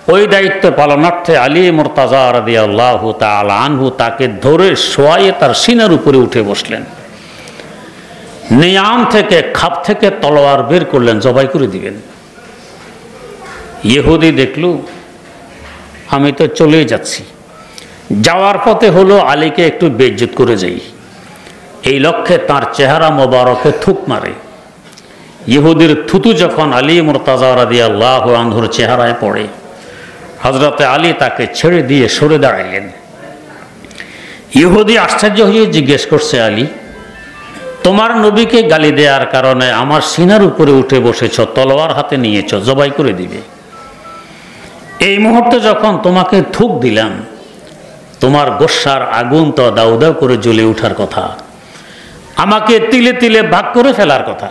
ওই দায়িত্ব পালনার্থে আলী মুর্তাজা রাদিয়াল্লাহু তাআলা আনহু তাকে ধরে শোয়াইয়ে তার সিনার উপরে উঠে বসলেন। নিয়াম থেকে খাপ থেকে তলোয়ার বের করলেন, জবাই করে দিবেন। ইহুদি দেখল আমি তো চলেই যাচ্ছি, যাওয়ার পথে হলো আলীকে একটু বেইজ্জত করে যাই, এই লক্ষ্যে তার চেহারা মোবারকে থুক মারে। ইহুদির থুতু যখন আলী মুর্তাজা রাদিয়াল্লাহু আনহুর চেহারায় পড়ে, হযরতে আলী তাকে ছেড়ে দিয়ে সরে দাঁড়াইলেন। ইহুদি আশ্চর্য হয়ে জিজ্ঞেস করছে, আলী, তোমার নবীকে গালি দেওয়ার কারণে আমার সিনার উপরে উঠে বসেছ, তলোয়ার হাতে নিয়েছ, জবাই করে দিবে। এই মুহূর্তে যখন তোমাকে থুক দিলাম, তোমার গোস্সার আগুন তো দাউ দাউ করে জ্বলে ওঠার কথা, আমাকে তিলে তিলে ভাগ করে ফেলার কথা,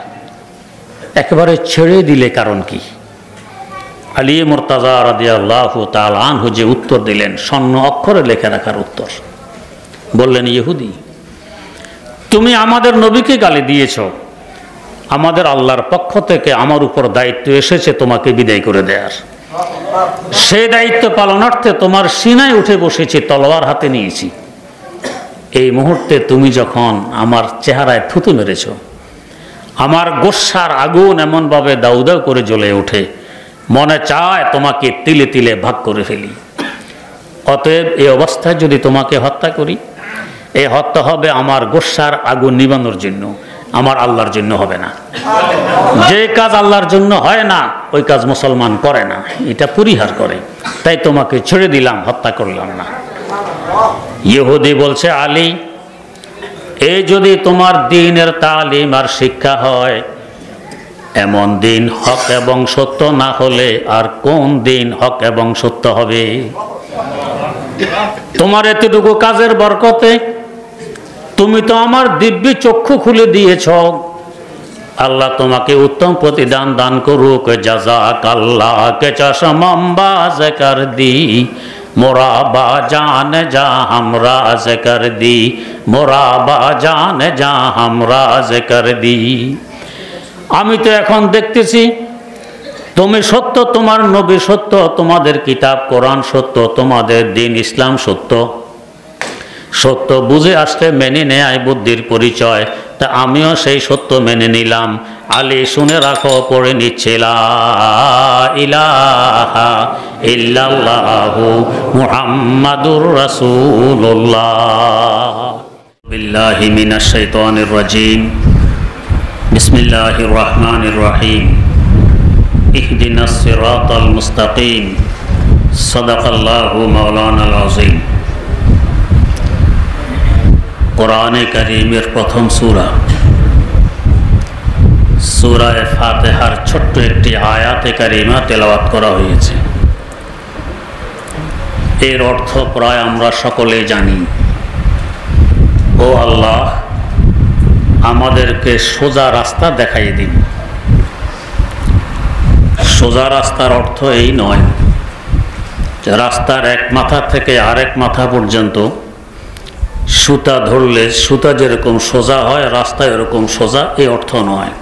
একেবারে ছেড়ে দিলে কারণ কি? আলী মুর্তাজা রাদিয়াল্লাহু তাআলা আনহু যে উত্তর দিলেন, স্বর্ণ অক্ষরে লেখা রাখার উত্তর। বললেন, ইহুদি, তুমি আমাদের নবীকে গালি দিয়েছ, আমাদের আল্লাহর পক্ষ থেকে আমার উপর দায়িত্ব এসেছে তোমাকে বিদায় করে দেয়ার। সেই দায়িত্ব পালনার্থে তোমার সিনায় উঠে বসেছি, তলোয়ার হাতে নিয়েছি। এই মুহূর্তে তুমি যখন আমার চেহারায় থুতু মেরেছ, আমার গোস্সার আগুন এমনভাবে দাউ দাউ করে জ্বলে ওঠে, মনে চায় তোমাকে তিলে তিলে ভাগ করে ফেলি। অতএব এই অবস্থায় যদি তোমাকে হত্যা করি, এই হত্যা হবে আমার গোস্সার আগুন নিবানোর জন্য, আমার আল্লাহর জন্য হবে না। যে কাজ আল্লাহর জন্য হয় না ওই কাজ মুসলমান করে না, এটা পরিহার করে। তাই তোমাকে ছেড়ে দিলাম, হত্যা করলাম না। ইহুদি বলছে, আলী, এই যদি তোমার দ্বীনের তালিম আর শিক্ষা হয়, এমন দিন হক এবং সত্য না হলে আর কোন দিন হক এবং সত্য হবে? তোমার এতটুকু কাজের বরকতে তুমি তো আমার দিব্য চক্ষু খুলে দিয়েছ, আল্লাহ তোমাকে উত্তম প্রতিদান দান করুক। জাযাকাল্লাহ কে চশমম বাজ কর দি, মোরা বাজান যা হামরাজ কর দি, মোরা বাজান যা হামরাজ কর দি। আমি তো এখন দেখতেছি তুমি সত্য, তোমার নবী সত্য, তোমাদের কিতাব কোরআন সত্য, তোমাদের দিন ইসলাম সত্য। সত্য বুঝে আসলে মেনে নেয় বুদ্ধির পরিচয়, তা আমিও সেই সত্য মেনে নিলাম। আলী, শুনে রাখো, পড়ে নিচ্ছে লা ইলাহা ইল্লাল্লাহু মুহাম্মাদুর রাসূলুল্লাহ। বিল্লাহি মিনাশ শাইতানির রাজিম। বিসমিল্লাহির রহমানির রহিম। ইহদিনাস সিরাতাল মুস্তাকিম। সাদাকাল্লাহু মাওলানাল আযীম। কোরআনে কারীমের প্রথম সূরা, সূরা ফাতিহার ছোট্ট একটি আয়াতে কারিমা তেলাওয়াত করা হয়েছে। এর অর্থ প্রায় আমরা সকলে জানি। ও আল্লাহ, আমাদেরকে সোজা রাস্তা দেখাই দিন। সোজা রাস্তার অর্থ এই নয় যে রাস্তার এক মাথা থেকে আরেক মাথা পর্যন্ত সুতা ধরলে সুতা যেরকম সোজা হয়, রাস্তা এরকম সোজা, এই অর্থ নয়।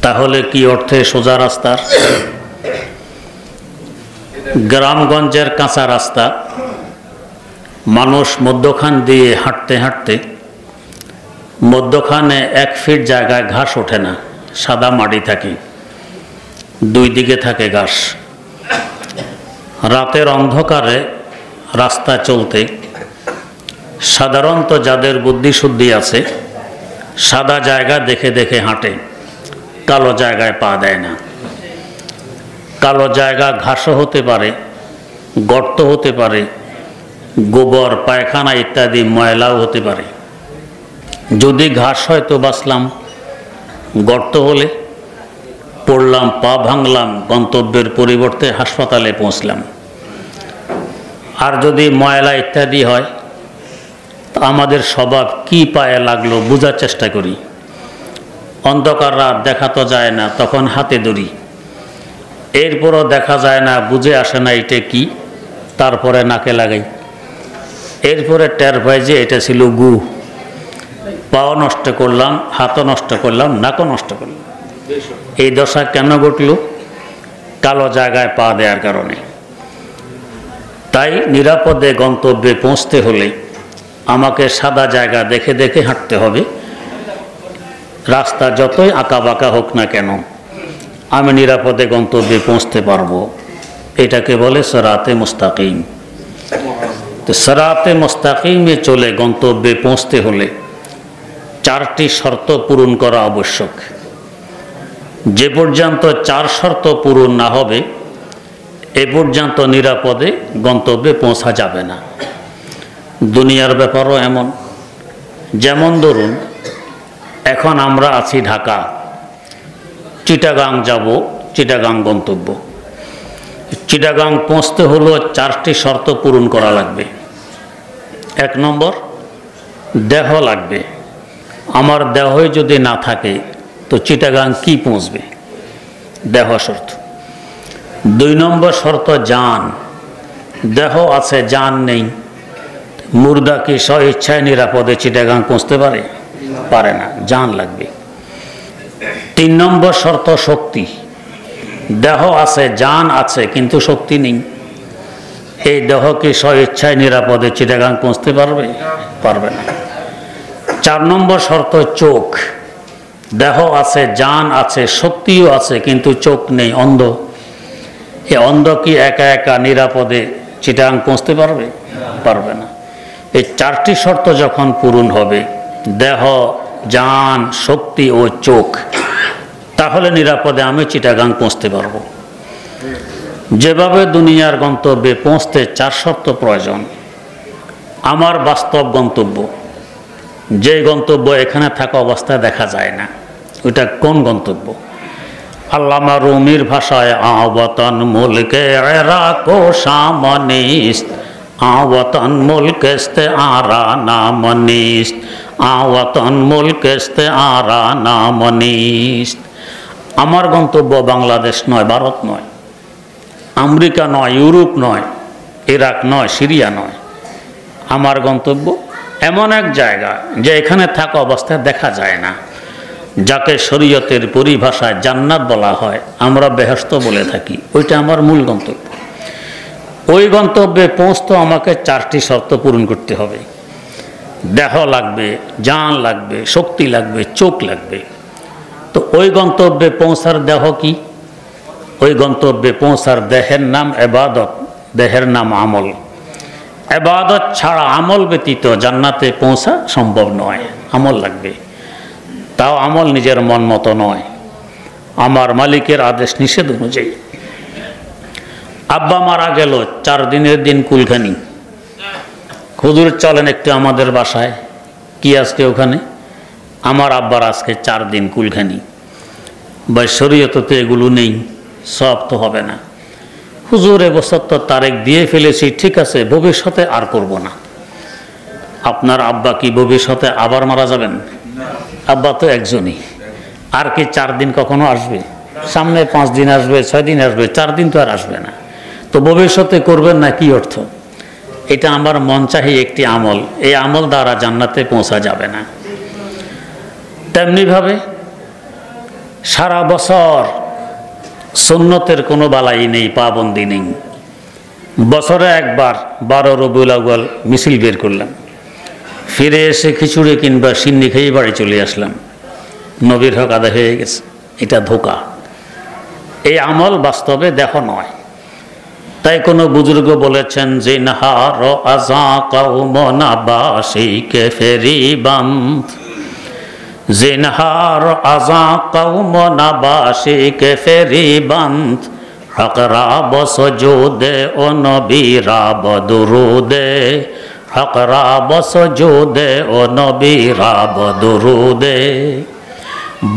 তাহলে কি অর্থে সোজা রাস্তার? গ্রামগঞ্জের কাঁচা রাস্তা, মানুষ মধ্যখান দিয়ে হাঁটতে হাঁটতে মধ্যখানে 1 ফিট জায়গায় ঘাস ওঠে না, সাদা মাটি থাকে, দুই দিকে থাকে ঘাস। রাতের অন্ধকারে রাস্তা চলতে সাধারণত যাদের বুদ্ধিশুদ্ধি আছে সাদা জায়গা দেখে দেখে হাঁটে, কালো জায়গায় পা দেয় না। কালো জায়গা ঘাসও হতে পারে, গর্ত হতে পারে, গোবর পায়খানা ইত্যাদি ময়লাও হতে পারে। যদি ঘাস হয় তো বাঁচলাম, গর্ত হলে পড়লাম, পা ভাঙলাম, গন্তব্যের পরিবর্তে হাসপাতালে পৌঁছলাম। আর যদি ময়লা ইত্যাদি হয়, আমাদের স্বভাব কি পায়ে লাগলো বোঝার চেষ্টা করি। অন্ধকার রাত, দেখা তো যায় না, তখন হাতে ধরি। এরপরও দেখা যায় না, বুঝে আসে না এটা কি, তারপরে নাকে লাগাই। এরপরে টের পাই যে এটা ছিল গু। পাও নষ্ট করলাম, হাতও নষ্ট করলাম, নাকও নষ্ট করলাম। এই দশা কেন ঘটল? কালো জায়গায় পা দেওয়ার কারণে। তাই নিরাপদে গন্তব্যে পৌঁছতে হলে আমাকে সাদা জায়গা দেখে দেখে হাঁটতে হবে। রাস্তা যতই আঁকাবাঁকা হোক না কেন আমি নিরাপদে গন্তব্যে পৌঁছতে পারবো। এটাকে বলে সিরাতে মুস্তাকিম। তো সিরাতে মুস্তাকিমে চলে গন্তব্যে পৌঁছতে হলে 4টি শর্ত পূরণ করা আবশ্যক। যে পর্যন্ত 4 শর্ত পূরণ না হবে এ পর্যন্ত নিরাপদে গন্তব্যে পৌঁছা যাবে না। দুনিয়ার ব্যাপারও এমন। যেমন ধরুন এখন আমরা আছি ঢাকা, চিটাগাং যাব, চিটাগাং গন্তব্য। চিটাগাং পৌঁছতে হলো 4টি শর্ত পূরণ করা লাগবে। 1 নম্বর, দেহ লাগবে। আমার দেহই যদি না থাকে তো চিটাগাং কি পৌঁছবে? দেহ শর্ত। 2 নম্বর শর্ত, জান। দেহ আছে, জান নেই। মুর্দা কি স্ব ইচ্ছায় নিরাপদে চিটাগাং পৌঁছতে পারে? পারে না, জান লাগবে। 3 নম্বর শর্ত, শক্তি। দেহ আছে, জান আছে, কিন্তু শক্তি নেই। এই দেহ কি স্ব ইচ্ছায় নিরাপদে চিটাগাং পৌঁছতে পারবে? পারবে না। 4 নম্বর শর্ত, চোখ। দেহ আছে, জান আছে, শক্তিও আছে, কিন্তু চোখ নেই, অন্ধ। এ অন্ধ কি একা একা নিরাপদে চিটাগাং পৌঁছতে পারবে? পারবে না। এই 4টি শর্ত যখন পূরণ হবে, দেহ, জান, শক্তি ও চোখ, তাহলে নিরাপদে আমি চিটাগাং পৌঁছতে পারবো। যেভাবে দুনিয়ার গন্তব্যে পৌঁছতে 4 শর্ত প্রয়োজন, আমার বাস্তব গন্তব্য, যে গন্তব্য এখানে থাকা অবস্থায় দেখা যায় না, ওইটা কোন গন্তব্য? আল্লামা রুমির ভাষায় আওয়াতন মুলকে রাখো সামনিস্ত, আওয়াতন মুলকেস্তে আরা নামনিস্ত, আওয়াতন মুলকেস্তে আরা নামনিস্ত। আমার গন্তব্য বাংলাদেশ নয়, ভারত নয়, আমেরিকা নয়, ইউরোপ নয়, ইরাক নয়, সিরিয়া নয়। আমার গন্তব্য এমন এক জায়গা যে এখানে থাকা অবস্থায় দেখা যায় না, যাকে শরীয়তের পরিভাষায় জান্নাত বলা হয়, আমরা বেহেশত বলে থাকি। ওইটা আমার মূল গন্তব্য। ওই গন্তব্যে পৌঁছতে আমাকে 4টি শর্ত পূরণ করতে হবে। দেহ লাগবে, জান লাগবে, শক্তি লাগবে, চোখ লাগবে। তো ওই গন্তব্যে পৌঁছার দেহ কি? ওই গন্তব্যে পৌঁছার দেহের নাম ইবাদত, দেহের নাম আমল। ইবাদত ছাড়া, আমল ব্যতীত জান্নাতে পৌঁছা সম্ভব নয়। আমল লাগবে। তাও আমল নিজের মন মতো নয়, আমার মালিকের আদেশ নিষেধ অনুযায়ী। আব্বা মারা গেল, 4 দিনের দিন কুলখানি। হুজুর চলেন একটু আমাদের বাসায়। কি আজকে ওখানে? আমার আব্বার আজকে 4 দিন কুলখানি। বা শরীয়তে এগুলো নেই, সব তো হবে না। হুজুর এবছর তো তারিখ দিয়ে ফেলেছি, ঠিক আছে, ভবিষ্যতে আর করব না। আপনার আব্বা কি ভবিষ্যতে আবার মারা যাবেন? আব্বা তো একজনই। আর কি 4 দিন কখনো আসবে? সামনে 5 দিন আসবে, 6 দিন আসবে, 4 দিন তো আর আসবে না। তো ভবিষ্যতে করবেন না, কি অর্থ? এটা আমার মন চাহি একটি আমল, এই আমল দ্বারা জান্নাতে পৌঁছা যাবে না। তেমনিভাবে সারা বছর সুন্নতের কোনো বালাই নেই, পাবন্দি নেই। বছরে একবার 12 রবিউল আউয়াল মিছিল বের করলাম, ফিরে এসে খিচুড়ি কিংবা সিন্নি খেয়ে বাড়ি চলে আসলাম, নবীর হক আদায় হয়ে গেছে। এটা ধোঁকা। এই আমল বাস্তবে দেখো নয়। তাই কোনো বুজুর্গ বলেছেন, জিনহার আযা কওম নাবাশিকে ফেরিবান্ত, জিনহার আযা কওম নাবাশিকে ফেরিবান্ত, হকরা বসজুদে ও নবী রাব দুরুদে, হকরা বসজুদে ও নবী রাব দুরুদে।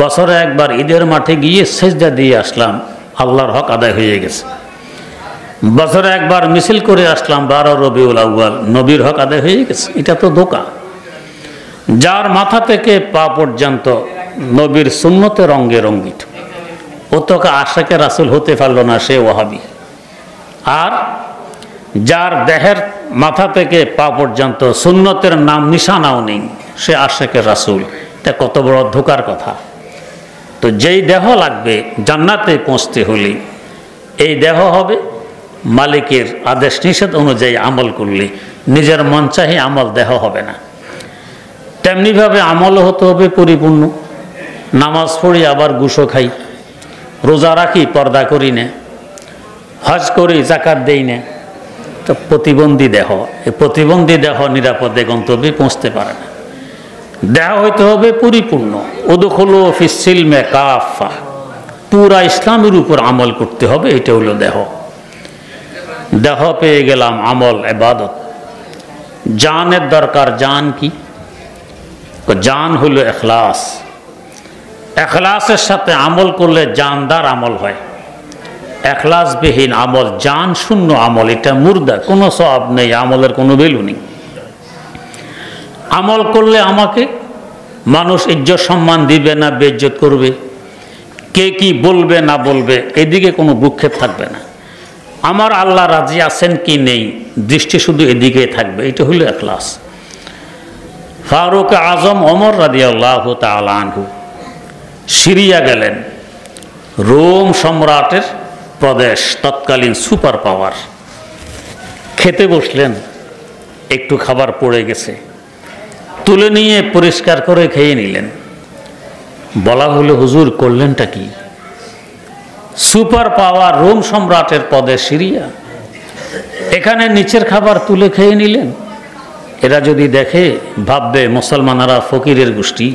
বছরে একবার ঈদের মাঠে গিয়ে সেজদা দিয়ে আসলাম, আল্লাহর হক আদায় হয়ে গেছে। বছরে একবার মিছিল করে আসলাম 12 রবিউল আউয়াল, নবীর হক আদায় হয়ে গেছে। এটা তো ধোঁকা। যার মাথা থেকে পা পর্যন্ত নবীর সুন্নতে রঙ্গে রঙ্গিত, ও তো আশিকে রাসূল হতে পারল না, সে ওয়াহাবি। আর যার দেহের মাথা থেকে পা পর্যন্ত সুন্নতের নাম নিশানাও নেই, সে আশিকে রাসূল। এটা কত বড় ধোঁকার কথা। তো যেই দেহ লাগবে জান্নাতে পৌঁছতে হলে এই দেহ হবে মালিকের আদেশ নিষেধ অনুযায়ী আমল করলে, নিজের মন চাহি আমল দেহ হবে না। তেমনিভাবে আমলও হতে হবে পরিপূর্ণ। নামাজ পড়ি আবার ঘুষও খাই, রোজা রাখি পর্দা করি না, হজ করি জাকাত দেই না, তো প্রতিবন্ধী দেহ। এই প্রতিবন্ধী দেহ নিরাপদে গন্তব্যে পৌঁছতে পারে না। দেহ হইতে হবে পরিপূর্ণ। উদখুলু ফিস সিলমে কাফা, পুরা ইসলামের উপর আমল করতে হবে, এটা হলো দেহ। দেহ পেয়ে গেলাম, আমল ইবাদত। জানের দরকার। জান কি? জান হলো ইখলাস। ইখলাসের সাথে আমল করলে জানদার আমল হয়। ইখলাসবিহীন আমল, জান শূন্য আমল, এটা মুর্দা, কোনো সওয়াব নেই, আমলের কোনো ভ্যালু নেই। আমল করলে আমাকে মানুষ ইজ্জত সম্মান দিবে না বেইজ্জত করবে, কে কি বলবে না বলবে, এদিকে কোনো ভ্রুক্ষেপ থাকবে না। আমার আল্লাহ রাজি আছেন কি নেই, দৃষ্টি শুধু এদিকে থাকবে, এটা হলো ইখলাস। ফারুক আজম ওমর রাদিয়াল্লাহু তাআলা আনহু সিরিয়া গেলেন, রোম সম্রাটের প্রদেশ, তৎকালীন সুপার পাওয়ার। খেতে বসলেন, একটু খাবার পড়ে গেছে, তুলে নিয়ে পরিষ্কার করে খেয়ে নিলেন। বলা হলো, হুজুর করলেনটা কি? সুপার পাওয়ার রোম সম্রাটের প্রদেশ সিরিয়া, এখানে নিচের খাবার তুলে খেয়ে নিলেন। এরা যদি দেখে ভাববে মুসলমানেরা ফকিরের গোষ্ঠী,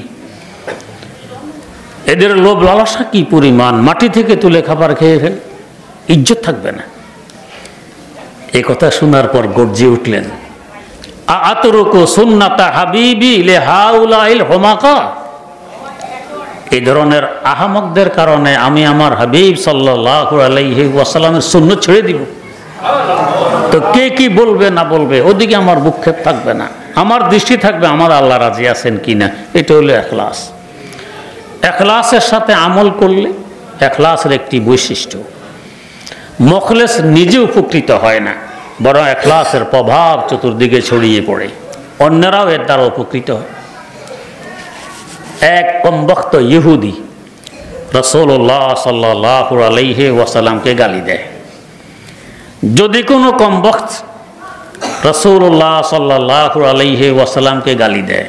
এদের লোভ লালসা কি পরিমাণ, মাটি থেকে তুলে খাবার খেয়ে ফেল, ইজ্জত থাকবে না। এই কথা শোনার পর গর্জে উঠলেন, আতরুকু সুন্নাতা হাবিবি লিহাউলাইল হুমাকা, এই ধরনের আহমকদের কারণে আমি আমার হাবিব সাল্লাল্লাহু আলাইহি ওয়াসাল্লামের সুন্নাত ছেড়ে দিব? তো কে কি বলবে না বলবে, ওদিকে আমার ভ্রুক্ষেপ থাকবে না, আমার দৃষ্টি থাকবে আমার আল্লাহ রাজি আছেন কিনা। এটা হলো ইখলাস। ইখলাসের সাথে আমল করলে, ইখলাসের একটি বৈশিষ্ট্য, মুখলেস নিজে উপকৃত হয় না, বরং ইখলাসের প্রভাব চতুর্দিকে ছড়িয়ে পড়ে, অন্যরাও এর দ্বারা উপকৃত হয়। এক কমবখ্ত ইহুদি রাসূলুল্লাহ সাল্লাল্লাহু আলাইহি ওয়াসাল্লামকে গালি দেয়। যদি কোনো কমবখ্ত রাসূলুল্লাহ সাল্লাল্লাহু আলাইহি ওয়াসাল্লামকে গালি দেয়,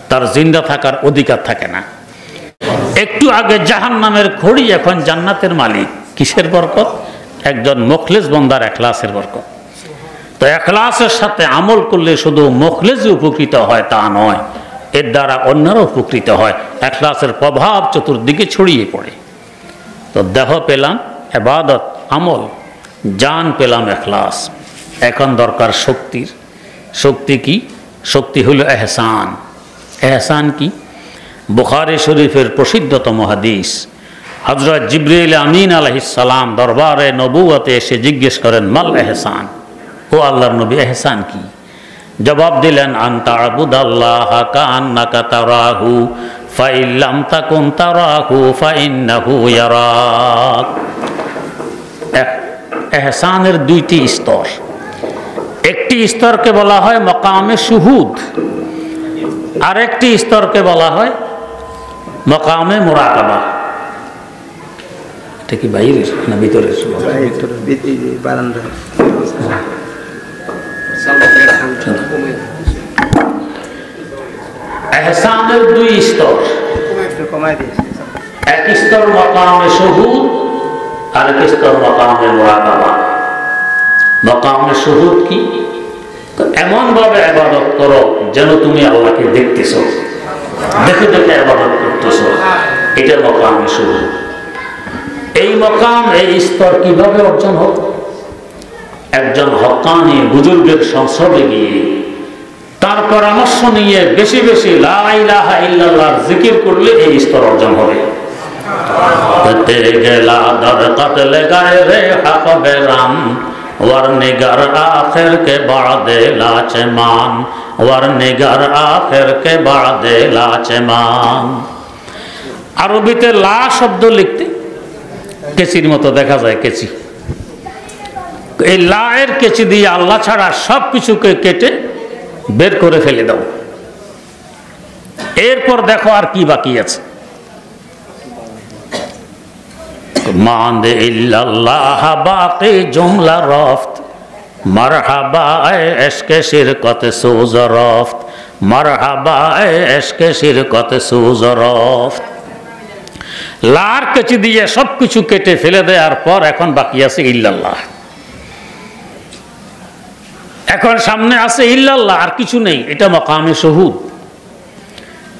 তার জিন্দা থাকার অধিকার থাকে না। একটু আগে জাহান্নামের খড়ি, এখন জান্নাতের মালিক। কিসের বরকত? একজন মুখলেস বান্দার ইখলাসের বরকত। তো ইখলাসের সাথে আমল করলে শুধু মুখলেস উপকৃত হয় তা নয়, এর দ্বারা অন্যরা উপকৃত হয়, ইখলাসের প্রভাব চতুর্দিকে ছড়িয়ে পড়ে। তো দেহ পেলাম ইবাদত আমল, জান পেলাম ইখলাস। এখন দরকার শক্তির। শক্তি কি? শক্তি হলো ইহসান। ইহসান কি? বুখারী শরীফের প্রসিদ্ধতম হাদিস, হযরত জিবরিল আমিন আলাইহিস সালাম দরবারে নবুয়তে এসে জিজ্ঞেস করেন, মাল ইহসান, ও আল্লাহর নবী ইহসান কি? জবাব দিলেন, আনতা আবুদাল্লাহ কাআন্নাকা তারাহু ফাইন লাম তাকুন তারাহু ফাইন্নাহু ইয়ারাক। ইহসানের দুইটি স্তর। একটি স্তরকে বলা হয় মাকামে শুহুদ, আরেকটি স্তরকে বলা হয় মাকামে মুরাকাবা। এটা কি বাইরের না ভিতরের? বারান্দা। ইহসানের দুই স্তর। এক স্তর মাকামে শুহুদ, আরেক স্তর মাকামে মুরাকাবা। মাকামে শুহুদ কি? এমন ভাবে ইবাদত করো যেন তুমি আল্লাহকে দেখতেছো, দেখে দেখে ইবাদত করতেছো, এটা মাকামে শুহুদ। এই মাকাম, এই স্তর কিভাবে অর্জন হবে? একজন হক্কানি বুজুর্গের সংসর্গে গিয়ে তার পরামর্শ নিয়ে বেশি বেশি লা ইলাহা ইল্লাল্লাহর জিকির করলে এই স্তর অর্জন হবে। তেরে গেলা দর কতলে গায়ে রে হক বেরাম ওয়ার নিগার আখির কে বাদে লাচমান, ওয়ার নিগার আখির কে বাদে লাচমান। আরবিতে লা শব্দ লিখতে কেচির মতো দেখা যায়, কেচি। এই লা এর কেচি দিয়ে আল্লাহ ছাড়া সব কিছুকে কেটে বের করে ফেলে দাও। এরপর দেখো আর কি বাকি আছে। मांद इल्लल्लाह बाकी जुमला रफ्त मरहबा इश्क़ शिरकत सूज़ रफ्त मरहबा इश्क़ शिरकत सूज़ रफ्त। लार केची दिए सब किछु केटे फेले देওয়ার পর এখন বাকি আছে ইল্লাল্লাহ। এখন সামনে আছে ইল্লাল্লাহ, আর কিছু নেই। এটা মাকামে শুহুদ।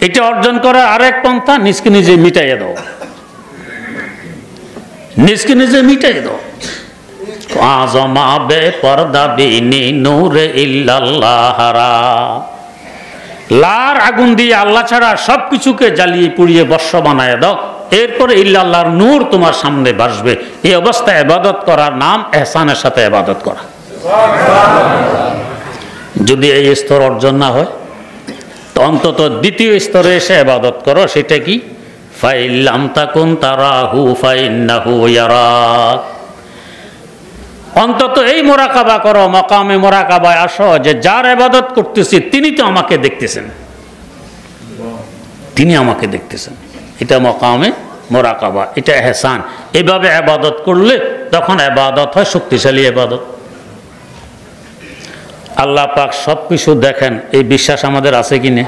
এটা অর্জন করার আরেক পন্থা, নিজকে নিজে মিটাইয়ে দাও, নিজকে নিজে মিটাইয়ে দাও। আযমা বেপরদা বিনি নূর ইল্লাল্লাহ রা। লার আগুন দিয়ে আল্লাহ ছাড়া সব কিছুকে জ্বালিয়ে পুড়িয়ে বর্ষ বানায় দাও, এরপরে ইল্লাল্লাহর নূর তোমার সামনে ভাসবে। এই অবস্থায় ইবাদত করার নাম ইহসানের সাথে ইবাদত করা। যদি এই স্তর অর্জন না হয় তো অন্তত দ্বিতীয় স্তরে এসে ইবাদত করো। সেটা কি? ফাইল্লাম তাকুন তারাহু ফাইন্নাহু ইয়ারাক। অন্তত এই মোরাকাবা করো, মাকামে মোরাকাবায় আসো যে যার ইবাদত করতেছি তিনি তো আমাকে দেখতেছেন, তিনি আমাকে দেখতেছেন। এটা মাকামে মোরাকাবা, এটা ইহসান। এভাবে ইবাদত করলে তখন ইবাদত হয় শক্তিশালী ইবাদত। আল্লাহ পাক সব কিছু দেখেন, এই বিশ্বাস আমাদের আছে কি না?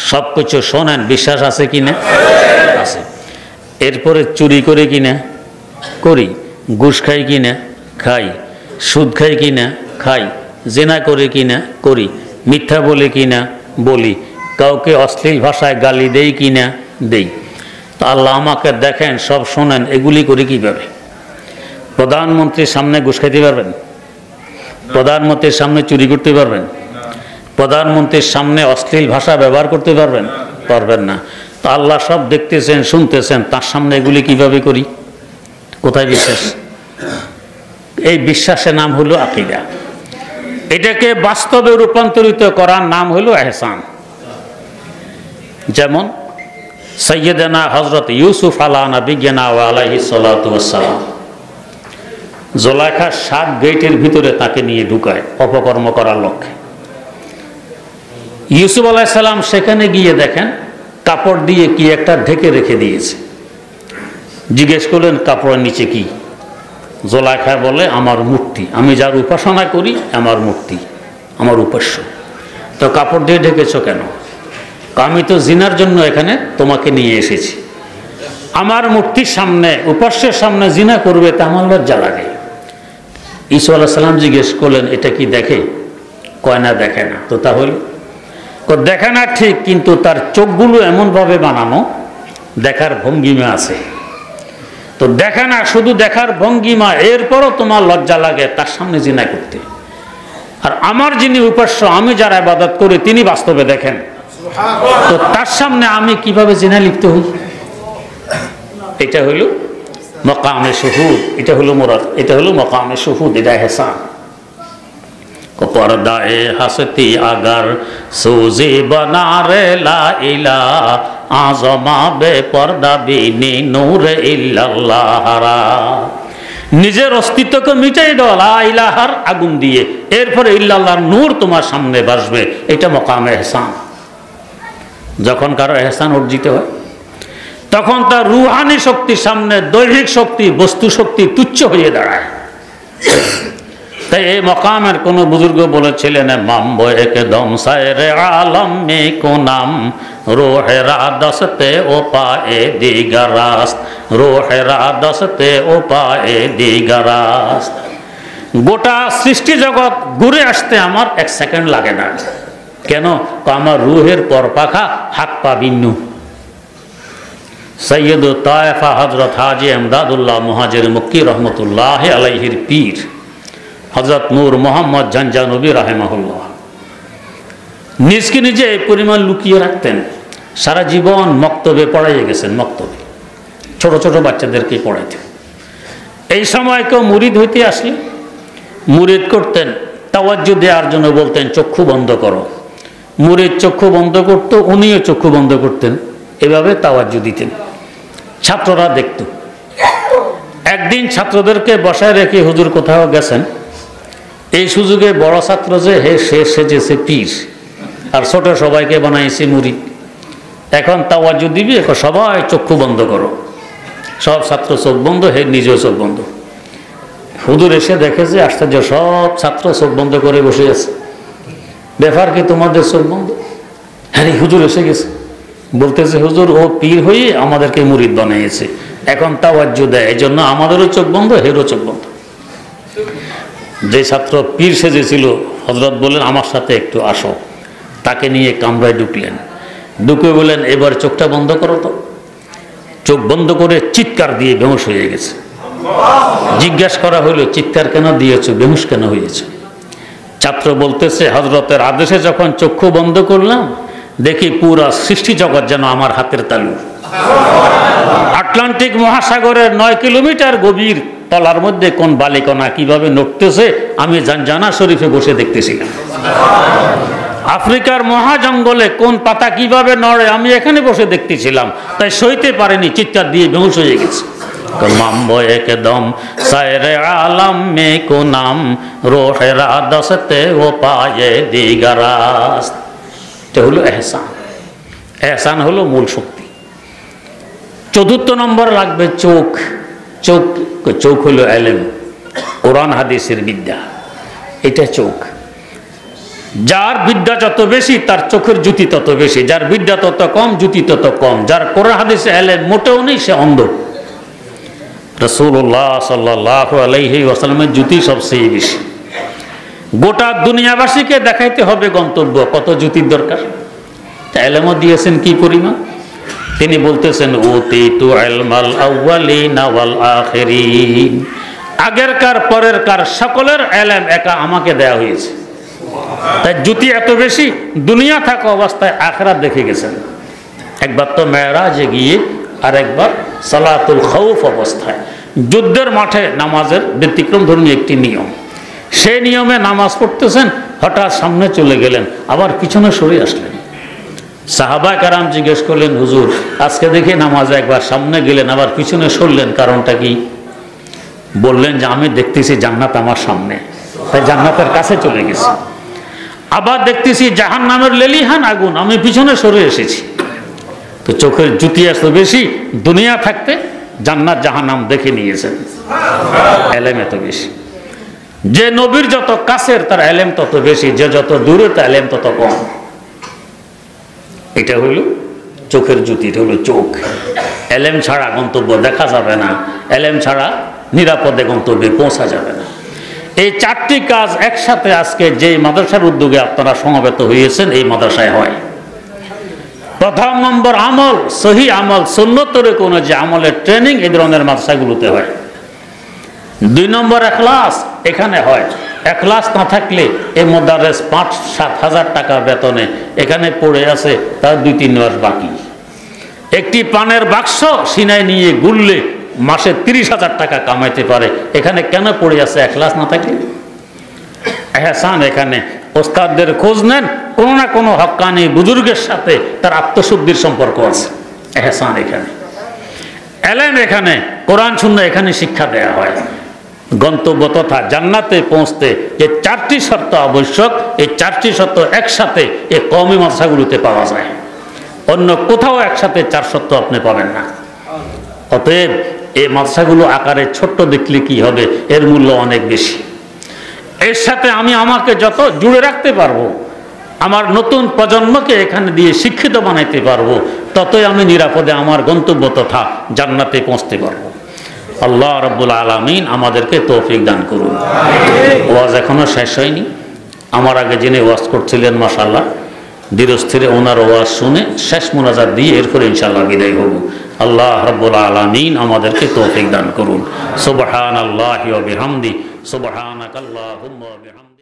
সব কিছু শোনেন, বিশ্বাস আছে কি না? আছে। এরপরে চুরি করে কিনা? করি। ঘুষ খাই কিনা? খাই। সুদ খাই কিনা? খাই। জিনা করে কিনা? করি। মিথ্যা বলে কিনা? বলি। কাউকে অশ্লীল ভাষায় গালি দেই কিনা? দেই। তো আল্লাহ আমাকে দেখেন, সব শোনেন, এগুলি করি কিভাবে? প্রধানমন্ত্রীর সামনে ঘুষ খাইতে পারবেন? প্রধানমন্ত্রীর সামনে চুরি করতে পারবেন? প্রধানমন্ত্রীর সামনে অশ্লীল ভাষা ব্যবহার করতে পারবেন? পারবেন না। তো আল্লাহ সব দেখতেছেন, শুনতেছেন, তার সামনে এগুলি কিভাবে করি? কোথায় বিশ্বাস? এই বিশ্বাসের নাম হলো আকীদা। এটাকে বাস্তবে রূপান্তরিত করার নাম হলো ইহসান। যেমন সৈয়দনা হযরত ইউসুফ আলা নবিয়িনা ওয়া আলাইহিস সালাতু ওয়াস সালাম, জুলাইখা 7 গেটের ভিতরে তাকে নিয়ে ঢুকায় অপকর্ম করার লক্ষ্যে। ইউসুফ আলাইহিস সালাম সেখানে গিয়ে দেখেন কাপড় দিয়ে কি একটা ঢেকে রেখে দিয়েছে। জিজ্ঞেস করলেন কাপড়ের নিচে কি? জুলাইখা বলে আমার মূর্তি, আমি যার উপাসনা করি আমার মূর্তি, আমার উপাস্য। তো কাপড় দিয়ে ঢেকেছ কেন? আমি তো জিনার জন্য এখানে তোমাকে নিয়ে এসেছি। আমার মূর্তির সামনে, উপাস্যের সামনে জিনা করবে, তা আমার লজ্জা লাগে। ঈসা আলাইহিস সালাম জিজ্ঞেস করলেন এটা কি দেখে? কয় না, দেখে না। তো তাহলে দেখে না ঠিক, কিন্তু তার চোখগুলো এমনভাবে বানানো দেখার ভঙ্গিমা আছে। তো দেখে না, শুধু দেখার ভঙ্গিমা, এরপরও তোমার লজ্জা লাগে তার সামনে জিনা করতে। আর আমার যিনি উপাস্য, আমি যার ইবাদত করি, তিনি বাস্তবে দেখেন, তো তার সামনে আমি কিভাবে জিনা লিপ্ত হই? এটা হলো মাকামে শুহুদ, এটা হলো মুরাদ, এটা হলো মাকামে শুহুদ, এটা ইহসান। পর্দায়ে হাসতি আগার সুজি বনারে লা ইলাহা আযমা বেপরদা বিনি নূর ইল্লাল্লাহ রা। নিজের অস্তিত্বকে মিটাই দাও লা ইলাহার আগুন দিয়ে, এরপরে ইল্লাল্লাহর নূর তোমার সামনে ভাসবে। এটা মাকামে ইহসান। যখন কারো ইহসান অর্জিত হয় তখন তার রুহানি শক্তির সামনে দৈহিক শক্তি, বস্তু শক্তি তুচ্ছ হয়ে দাঁড়ায়। তাই এই মকামের কোন বুজুর্গ বলেছিলেন মাম্বো একদম সায়রে আলম মে কোনাম রোহেরা দস্তে ও পায়ে দিগারাস্ত, রোহেরা দস্তে ও পায়ে দিগারাস্ত। গোটা সৃষ্টি জগৎ ঘুরে আসতে আমার 1 সেকেন্ড লাগে না। কেন? আমার রুহের পরপাখা, হাত পা বিন্নু। সৈয়দ তায়েফা হযরত হাজী ইমদাদুল্লাহ মুহাজির মক্কি রহমতুল্লাহ আলাইহির পীর হযরত নূর মোহাম্মদ জানজানবী রাহিমাহুল্লাহ নিজকে নিজে এই পরিমাণ লুকিয়ে রাখতেন। সারা জীবন মক্তবে পড়াইয়ে গেছেন, মক্তবে ছোট ছোট বাচ্চাদেরকে পড়াইতেন। এই সময় কেউ মুরিদ হইতে আসলে মুরিদ করতেন, তাওয়াজ্জু দেওয়ার জন্য বলতেন চক্ষু বন্ধ করো। মুরিদ চক্ষু বন্ধ করতো, উনিও চক্ষু বন্ধ করতেন, এভাবে তাওয়াজ্জু দিতেন। ছাত্ররা দেখত। একদিন ছাত্রদেরকে বসায় রেখে হুজুর কোথাও গেছেন, এই সুযোগে বড় ছাত্র যে সে সেজেছে পীর, আর ছোট সবাইকে বানাইছে মুরিদ। এখন তাওয়াজ্জু দিবি, সবাই চক্ষু বন্ধ করো। সব ছাত্র চোখ বন্ধ, হে নিজেও চোখ বন্ধ। হুজুর এসে দেখে যে আশ্চর্য, সব ছাত্র চোখ বন্ধ করে বসে আছে। ব্যাপার কি তোমাদের চোখ বন্ধ? হ্যাঁ হুজুর এসে গেছে। বলতেছে হুজুর ও পীর হয়ে আমাদেরকে মুরিদ বানিয়েছে, এখন তাওয়াজ্জু দেয়, এই জন্য আমাদেরও চোখ বন্ধ, হেরও চোখ বন্ধ। যে ছাত্র পীর সেজেছিল, হযরত বললেন আমার সাথে একটু আসো। তাকে নিয়ে কামরায় ঢুকলেন, ঢুকে বললেন এবার চোখটা বন্ধ করো তো। চোখ বন্ধ করে চিৎকার দিয়ে বেহুশ হয়ে গেছে। জিজ্ঞাসা করা হলো চিৎকার কেন দিয়েছো, বেহুশ কেন হয়েছে? ছাত্র বলতেছে হযরতের আদেশে যখন চক্ষু বন্ধ করলাম, দেখি পুরা সৃষ্টি জগৎ যেন আমার হাতের তালু। আটলান্টিক মহাসাগরের 9 কিলোমিটার গভীর তলার মধ্যে কোন বালিকণা কিভাবে নড়তেছে আমি জানা শরীফে বসে দেখতেছিলাম। আফ্রিকার মহা জঙ্গলে কোন পাতা কিভাবে নড়ে আমি এখানে বসে দেখতেছিলাম। তাই সইতে পারেনি, চিৎকার দিয়ে বেহুশ হয়ে গেছে। মাম্বো একদম সায়রে আলম মে কো নাম রোহেরা দসতে ও পায়ে দিগারাস। এটা হলো এহসান। এহসান হলো মূল শক্তি। চতুর্থ নম্বর লাগবে চোখ। চোখ চোখ হলো এলেম, কোরআন হাদিসের বিদ্যা, এটা চোখ। যার বিদ্যা যত বেশি তার চোখের জ্যোতি তত বেশি, যার বিদ্যা তত কম জ্যোতি তত কম। যার কোরআন হাদিসে এলেম মোটেও নেই সে অন্ধ। রাসূলুল্লাহ সাল্লাল্লাহু আলাইহি ওয়াসাল্লামের জ্যোতি সবচেয়ে বেশি। গোটা দুনিয়াবাসীকে দেখাইতে হবে গন্তব্য, কত জ্যোতির দরকার। এলেমও দিয়েছেন কি পরিমাণ। তিনি বলতেছেন উতিতু ইলমাল আউয়ালিনা ওয়াল আখিরিন, আগেরকার পরেরকার সকলের এলেম একা আমাকে দেয়া হয়েছে। তাই জ্যোতি এত বেশি, দুনিয়া থাকা অবস্থায় আখিরাত দেখে গেছেন। একবার তো মেরাজে গিয়ে, আর একবার সালাতুল খাউফ অবস্থায়। যুদ্ধের মাঠে নামাজের ব্যতিক্রম ধর্মী একটি নিয়ম, সেই নিয়মে নামাজ পড়তেছেন, হঠাৎ সামনে চলে গেলেন, আবার পিছনে সরে আসলেন। সাহাবা কেরাম জিজ্ঞেস করলেন হুজুর আজকে দেখে নামাজে একবার সামনে গেলেন আবার পিছনে সরলেন, কারণটা কি? বললেন যে আমি দেখতেছি জান্নাত আমার সামনে, তাই জান্নাতের কাছে চলে গেছি। আবার দেখতেছি জাহান্নামের লেলিহান আগুন, আমি পিছনে সরে এসেছি। তো চোখের জ্যোতি এত বেশি, দুনিয়া থাকতে জান্নাত জাহান্নাম দেখে নিয়েছেন। এলেম এত বেশি। যে নবীর যত কাছের তার এলেম তত বেশি, যে যত দূরে তার এলেম তত কম। এটা হইল চোখের জ্যোতি, এটা হলো চোখ। এলেম ছাড়া গন্তব্য দেখা যাবে না, এলেম ছাড়া নিরাপদে গন্তব্যে পৌঁছা যাবে না। এই চারটি কাজ একসাথে আজকে যে মাদ্রাসার উদ্যোগে আপনারা সমবেত হয়েছেন এই মাদ্রাসায় হয়। প্রথম নম্বর আমল, সহি আমল, সুন্নতের কোন যে আমলের ট্রেনিং এই ধরনের মাদ্রাসাগুলোতে হয়। 2 নম্বর এখলাস, এখানে হয়। এখলাস না থাকলে এই মাদ্রাস 5-7 হাজার টাকা বেতনে এখানে পড়ে আছে, তার 2-3 মাস বাকি। একটি পানের বাক্স সিনায় নিয়ে ঘুরলে মাসে 30,000 টাকা কামাইতে পারে, এখানে কেন পড়ে আছে? এখলাস না থাকলে। এহসান এখানে ওস্তাদদের খোঁজ নেন, কোনো না কোনো হক্কানি বুজুর্গের সাথে তার আত্মশুদ্ধির সম্পর্ক আছে। এহসান এখানে, এলেম এখানে, কোরআন সুন্নাহ এখানে শিক্ষা দেয়া হয়। গন্তব্য তথা জান্নাতে পৌঁছতে যে 4টি শর্ত আবশ্যক, এই 4টি শর্ত একসাথে এই কওমি মাদ্রাসাগুলোতে পাওয়া যায়। অন্য কোথাও একসাথে 4 শর্ত আপনি পাবেন না। অতএব এই মাদ্রাসাগুলো আকারে ছোট্ট দেখলে কি হবে, এর মূল্য অনেক বেশি। এর সাথে আমি আমাকে যত জুড়ে রাখতে পারবো, আমার নতুন প্রজন্মকে এখানে দিয়ে শিক্ষিত বানাইতে পারবো, ততই আমি নিরাপদে আমার গন্তব্য তথা জান্নাতে পৌঁছতে পারবো। আল্লাহ রাব্বুল আলামিন আমাদেরকে তৌফিক দান করুন। ওয়াজ এখনো শেষ হয়নি। আমার আগে যিনি ওয়াজ করছিলেন মাশাআল্লাহ ধীরস্থিরে ওনার ওয়াজ শুনে শেষ মুনাজাত দিয়ে এরপরে ইনশাআল্লাহ বিদায় হব। আল্লাহ রাব্বুল আলামিন আমাদেরকে তৌফিক দান করুন। সুবহানাল্লাহি ওয়া বিহামদি, সুবহানাকাল্লাহুম্মা ওয়া বিহামদি।